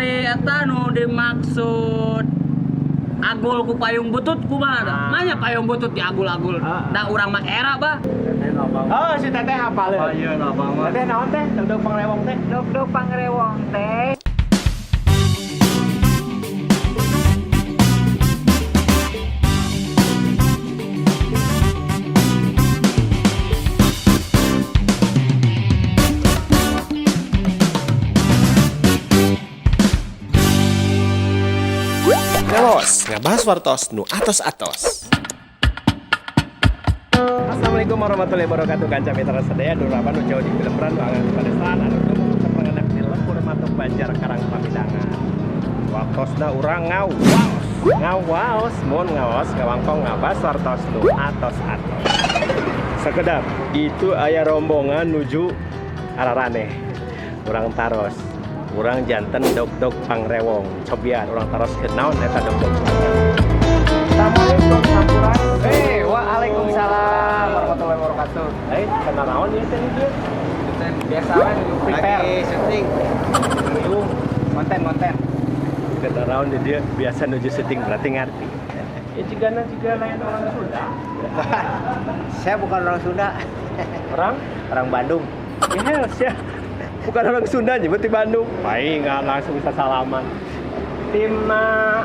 ari eta nu dimaksud agul ku payung butut kumaha da? Manya payung butut di agul-agul. Da urang mah era bah. Oh, si teteh hafal. Oh iya, abang mah. Teteh naon teh? Dog pangrewong teh. Dog pangrewong teh. Ngelos, ngabahas wartos nu atos-atos. Assalamualaikum warahmatullahi wabarakatuh. Kanca mitra sadaya Duraban nu jauh di Filembran nu angan padesaan anu teu keperangan film Purmatuk Banjar Karang Pamidangan. Waktosna urang ngawaos, mun ngaos ngawangkong ngabahas wartos nu atos-atos. Sekedap itu aya rombongan nuju Araraneh. Urang taros. Urang janten dog pangrewong cobian urang taros kenaon eta dog. Assalamualaikum sampuran. Waalaikumsalam warahmatullahi wabarakatuh. Kenal naon ieu teh ieu? Biasa we prepare. Lagi syuting. Konten. Kenal naon di dieu biasa nuju syuting berarti ngarti. Ya juga lain orang Sunda. Saya bukan orang Sunda. Orang Bandung. Ya. Bukan orang Sunda nyebut di Bandung. Baik, nggak langsung bisa salaman. Timna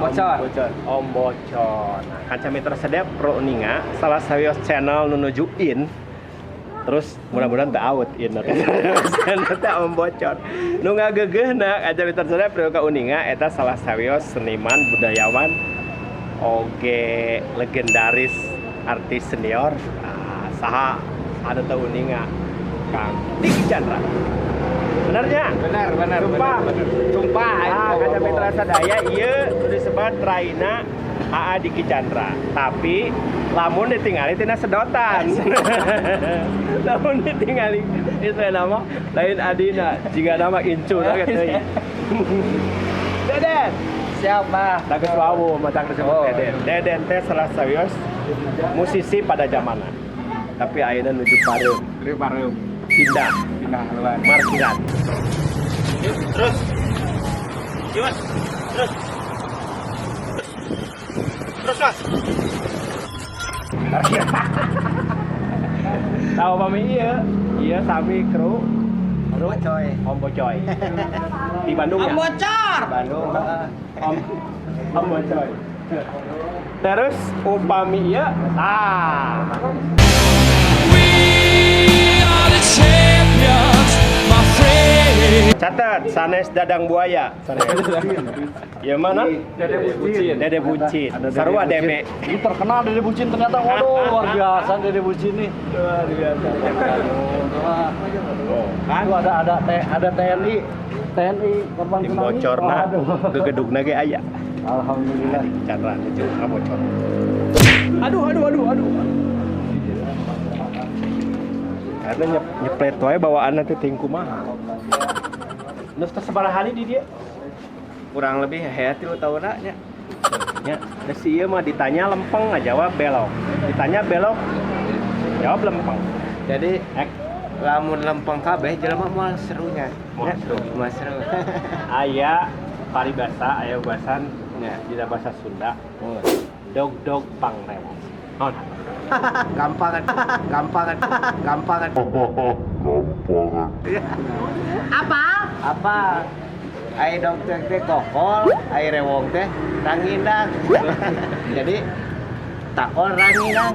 Bocor. Om Bocor. Nah, Kanca mitra sadaya pro ninga salah sawios channel nu nujuin. Terus mudah-mudahan teu out ieu channel teh Om Bocor. Nu ngageugeuhna Kanca mitra sadaya pro ka uninga eta salah sawios seniman budayawan oge legendaris artis senior. Nah, saha ada teu uninga Kang Diki Chandra. Benarnya? Benar. Sumpah. Kanca mitra sadaya ieu disebut raina AA Diki Chandra. Tapi lamun ditingali tina sedotan. Lamun ditingali itu nama lain adina, jika nama incu da teh. Deden. Siapa? Dages wawu macam disebut Deden. Deden teh salah sawios musisi pada zamanna. Tapi ayeuna nuju pareum. Pindah luar markiran. Terus mas. Tahu pami iya sami kru Om Bocoy di Bandung ya? Om Bocor. Bandung. Om Bocoy. Terus upami iya catat sanes dadang buaya. Ya mana? Dede bucin. Sarua Deme. Ini terkenal Dede Bucin ternyata. Waduh, luar biasa Dede Bucin nih. Luar biasa. Kan ada TNI korban Tim tsunami. bocorna gegedugna ge aya. Alhamdulillah. Chandra nuju ka bocor. Aduh. Karena nyeplet wae bawaanna teh ting kumaha. Neus teh sabaraha di dia? Kurang lebih hayati lu tahunna nya. Ya, si ieu mah ditanya lempeng ngajawab belok. Ditanya belok jawab lempeng. Jadi lamun lempeng kabeh jelema moal serunya. Moal seru. Aya paribasa, aya bahasan nya di bahasa Sunda. Dog pangrewong. Naon? Gampangan. Apa? Ai dog teh kokol, ai rewong teh rangindang. Jadi takol rangindang.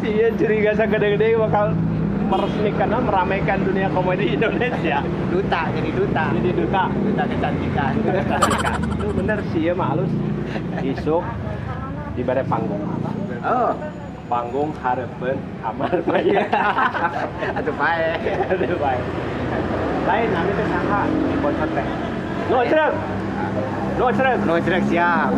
Iya curiga sagede-gede bakal meramaikan dunia komedi Indonesia. Jadi duta kecantikan. Itu bener sih ya mah halus. Isuk di bare panggung. Oh, Panggung hareupeun kamar maya. atuh bae. Lain anu teh saha di bocor teh. No cerek Siap.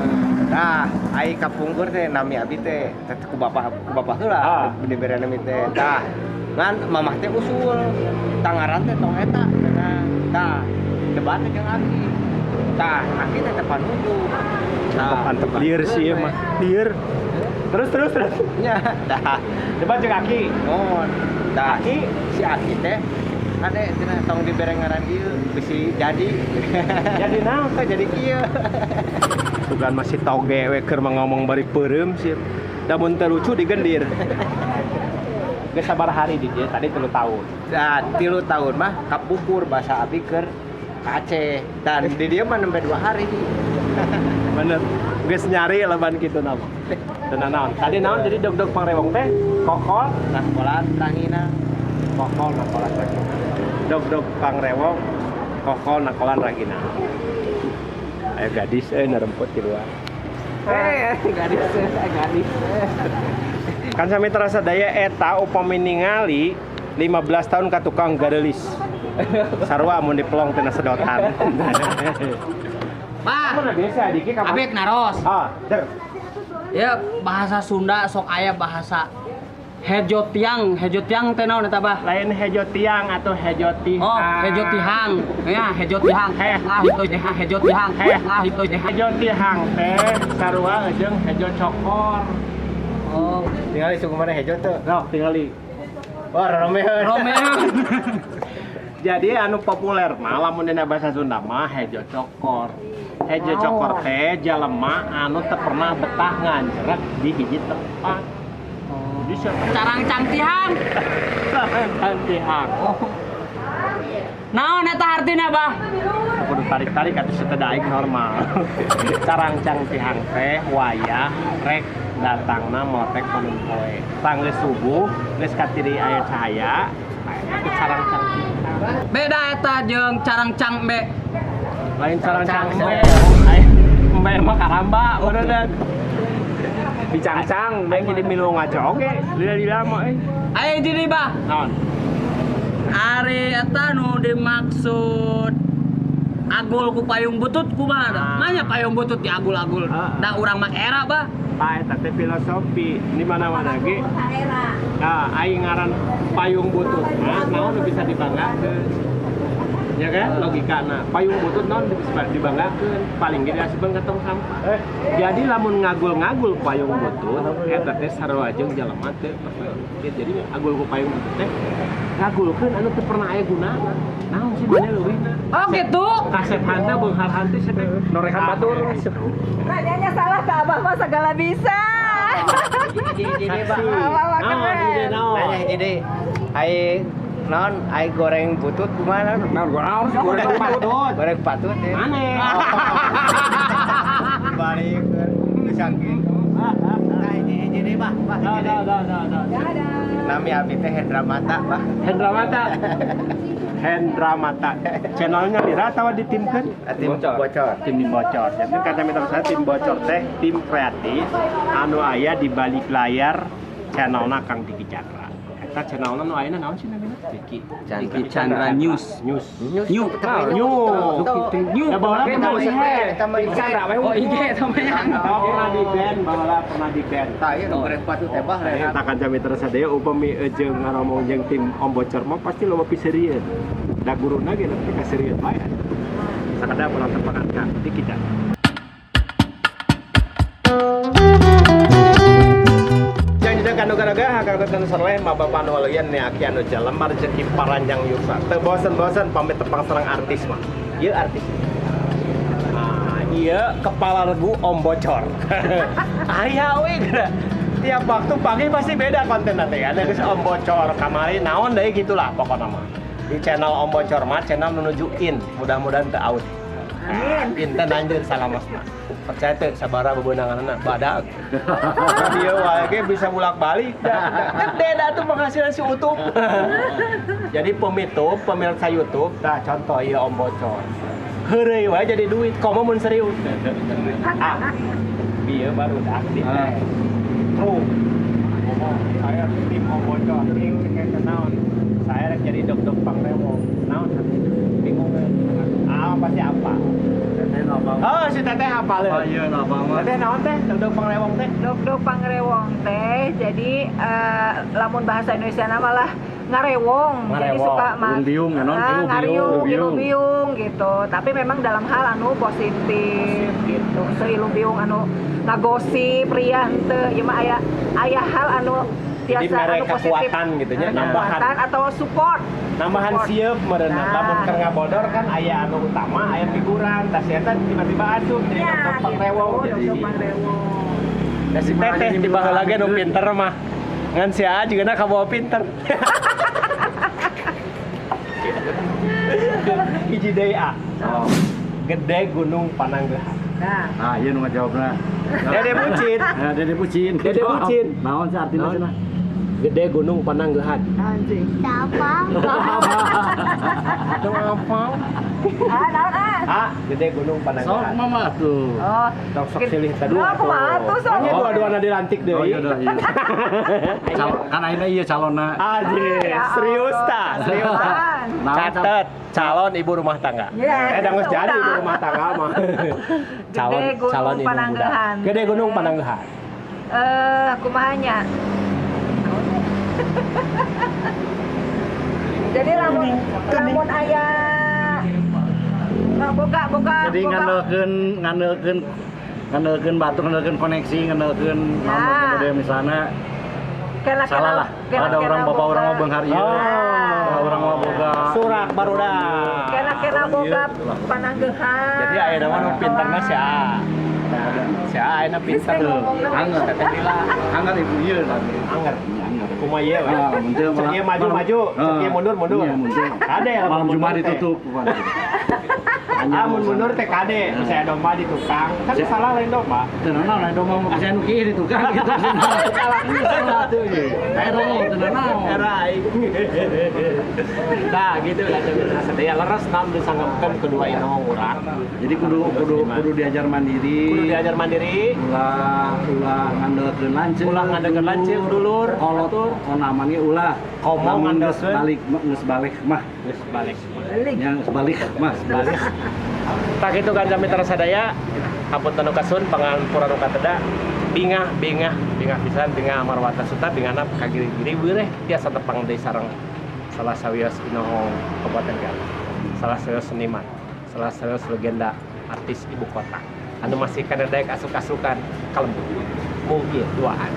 Nah, ai kapungkur teh nami abi teh ku bapak heula dibere nami teh. Tah, ngan mamah teh usul tangaran teh tong eta. Tah, debat teh jeung aki. Tah, aki teh tepan nuju. Mantep liar sih ya mah. Liar. Terus. Nya, tah. Coba cek Aki. Mohon. Tah, Aki si aki teh kade cenah tong dibere ngaran ieu bisi jadi. Jadi naon teh Jadi kieu. bukan masih toge we keur ngomong bari peureum sih. Da mun teu lucu digendir. Geus sabar hari di dieu tadi 3 tahun. Nah, 3 tahun mah kapukur bahasa abi keur ka Aceh dan di dieu mah nembe 2 hari. Bener. Geus nyari leban kitu nama. Tenan naon? Tadi naon jadi dog-dog pangrewong teh? Kokol, Nah, kolat tangina. kokol nakolan ragina. Dog-dog pangrewong, kokol nakolan ragina. Ayo gadis naremput di luar. Gadis. Kan sami terasa daya eta upami ningali 15 tahun ka tukang gadelis. Sarua mun dipelong tina sedotan. Bah, Mana biasa diki ka abek naros. Ah, der. Ya bahasa Sunda sok aya bahasa hejotiang teh naon eta bah? Lain hejo tiang atau hejo tihang. Oh, hejotihang. Ya, hejotihang. Ngah itu teh hejotihang. Ngah itu teh. Hejo tihang teh sarua jeung hejo cokor. Oh, Tinggal suku mana hejo tuh. Noh, tingali. Wah, Romeo. Romeo. Jadi anu populer mah lamun dina bahasa Sunda mah hejo cokor. Hejo cokor teh jelema anu teu pernah betah nganjrek di hiji tempat. Di siapa? Carang cangtihang. Tihang. Naon eta artina bah? Kudu tarik-tarik atuh seteu aing normal. Carang cangtihang teh wayah rek datangna motek panen poe. Tanggeus subuh geus katiri aya cahaya, aya carang cangtihang. Beda eta jeung carang cangbe. Lain carang cangbe. Mbe mah karamba beneran. Dicangcang, dan jadi milu ngaco oke, lila-lila mah Aya jadi bah. naon? Ari eta nu dimaksud agul ku payung butut kumaha da? Manya payung butut di agul-agul. Da urang mah era bah. Tah eta teh filosofi di mana-mana ge. Nah, aing ngaran payung butut. Nah, naon nu bisa dibanggakeun? Ya kan logikana payung butut naon bisa dibanggakeun? Paling gede asupkeun ka tong sampah. Jadi lamun ngagul-ngagul payung butut eta teh sarua jeung jalema teu jadi agul ku payung butut teh ngagulkeun anu teu pernah aya gunana. Naon sih mana leuwihna? Oh gitu. Kaset hanta beunghar hante sedek norekan batur. Nanyanya salah ke abah mah segala bisa. Jadi bah. Abah keren. Nanya jadi ai non ai goreng butut kumaha? Goreng patut. Goreng patut ya. Mana? Balik ke saking. Nah, jadi bah. Nami abdi teh Hendra Mata, bah. Hendra Mata. Hendra Mata. Channelnya dirata wa ditimkeun? Tim bocor. Tim bocor. Jadi kata mitra saya tim bocor teh tim kreatif anu aya di balik layar channelna Kang Diki Chandra. Eta channelna nu ayeuna naon sih namanya? Diki Chandra News. News. New. New. Ya bawa pernah di Chandra Oh iya namanya. pernah di band, bawa pernah di band. Tah ieu goreng patut teh bah. Eta kan mitra sadaya upami jeung ngaromong jeung tim Om Bocor mah pasti loba piseurieun. Da guruna ge teh kaseureun bae. Sakada penonton pangangkat Diki Chandra. Kanu-kanu hakang teten serleh maba panualian nih aki anu jalembar rezeki paranjang yursa. Teu bosen-bosen pamit tepang sareng artis mah. Ieu artis. Nah, ieu kepala regu Om Bocor. Aya we geura. Tiap waktu pagi pasti beda konten nanti ada geus Om Bocor kamari naon deui gitulah pokona mah. Di channel Om Bocor mah channel menuju in. Mudah-mudahan teu out. Inten anjeun salamasna. Percaya teh sabara bebeunanganna badag. Dia wae ge bisa bolak-balik. Gede dah tuh penghasilan si Utuh. Jadi pemirsa YouTube, tah contoh ieu Om Bocor. Heureuy wae jadi duit, komo mun serius. Bieu baru aktif. True. Ngomong saya tim Om Bocor, ting kayak naon. Saya rek jadi dok-dok pangrewong. Naon bingung. Pasti apa? Oh, si teteh apa leuh? Oh iya, nah banget. Teteh naon teh? Dok pangrewong teh? Dok pangrewong teh. Jadi lamun bahasa Indonesia nama lah ngarewong. Jadi suka Ilung-biung ya non? ilung-biung gitu. Tapi memang dalam hal anu positif gitu. Seilung-biung anu ngagosip riah teu. Ieu mah aya hal anu Jadi tiasa mere anu positif. kekuatan gitu nya, nambahan. Kekuatan atau support. Nambahan sieup meureunna. Nah. Lamun keur ngabodor kan aya anu utama, aya figuran. Tas eta tiba-tiba asup jadi Ya, dokter rewong gitu, jadi. dokter rewong. Da si teteh di baheula ge nu pinter mah. Ngan si A juga na kabawa pinter. Hiji deui A. Oh. Gede Gunung Pananggehan. Nah, Ah, ieu nu ngajawabna. Dede bucin. Nah, Dede Bucin. Dede Bucin. Naon sih artina cenah? Gede Gunung Pananggehan. anjing. Apa? Naon ah? A, Gede Gunung Sok Pananggehan. mama tuh. Oh, Sok sok silih tadi. Nah, kumaha tuh, sok? Hanya dua-duana dilantik deui. Oh iya dah iya. Kan ayeuna ieu calonna. Aji, serius ta? Serius ta? Apaan? Catet calon ibu rumah tangga. Ya, Dah geus itu jadi udah. ibu rumah tangga mah. Calon Gunung calon ibu muda. Pananggehan. Gede Gunung Pananggehan. Kumahanya. Jadi lamun aya boga Jadi ngandeukeun batu, ngandeukeun koneksi, ngandeukeun Ya. kemudian misalnya salah lah. Ada orang bapak orang mau beunghar ieu. Orang mau boga Surak barudak. kena boga Pananggehan. Jadi aya mah nu pinterna si A. Si A aya pinter tuh. Anger. Teteh lila. Anggar ibu ieu tadi. Anger. Anggar. Kumaha ieu? Ah, muncul Cek ieu maju, cek ieu mundur. Iya, mundur. Kade Malam Jumat ditutup. Amun mundur teh kade, bisa domba di tukang. Kan salah lain domba. Tenang naon aya domba mah bisa nu kieu di tukang gitu. Salah tuh ieu. Aya domba tenang naon. Era aing. Nah, gitu lah cara sadaya leres nam disanggeupkeun kedua indung urang. Jadi kudu diajar mandiri. Kudu diajar mandiri, ulah ngandeukeun lanceuk. ulah ngadeukeun lanceuk dulur, Kolot atur, namanya ge ulah. Komo Lamun geus ngandeukeun. balik mah. geus balik. Yang balik mah. Balik. Tak itu kan kami sadaya hapunten kasun pangampura nu kateda bingah pisan bingah marwata suta bingana kagiri-giri beureh tiasa tepang deui sareng salah sawios inohong kabupaten Garut. Salah sawios seniman, salah sawios legenda artis ibu kota. Anu masih kana daek asuk-asukan kalembut. Mungkin duaan.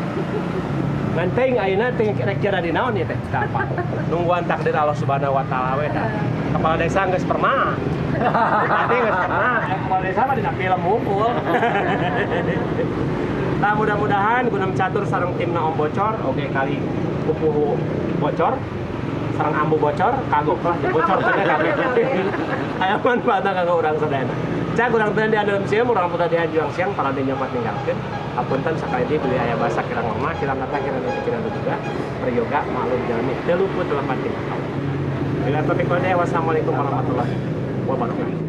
Ngan teuing ayeuna teh rek jara di naon ieu teh? Tah apa? Nungguan takdir Allah Subhanahu wa taala we tah. Kepala desa geus pernah. Tapi geus pernah. Kepala desa mah dina film unggul. Nah, mudah-mudahan guna catur sareng timna Om Bocor, oke kali pupuh bocor, sareng ambu bocor, kagok lah bocor teh kabeh. Aya manfaatna kanggo urang sadayana. Cak urang teh di anu sieum, urang teh di juang siang para di nyopat ninggalkeun. Hapunten sakali deui beli aya basa kirang lemah, kirang kata kirang pikiran juga. Prayoga malum jalmi teu luput dalam hati. Bila topik wassalamualaikum warahmatullahi wabarakatuh.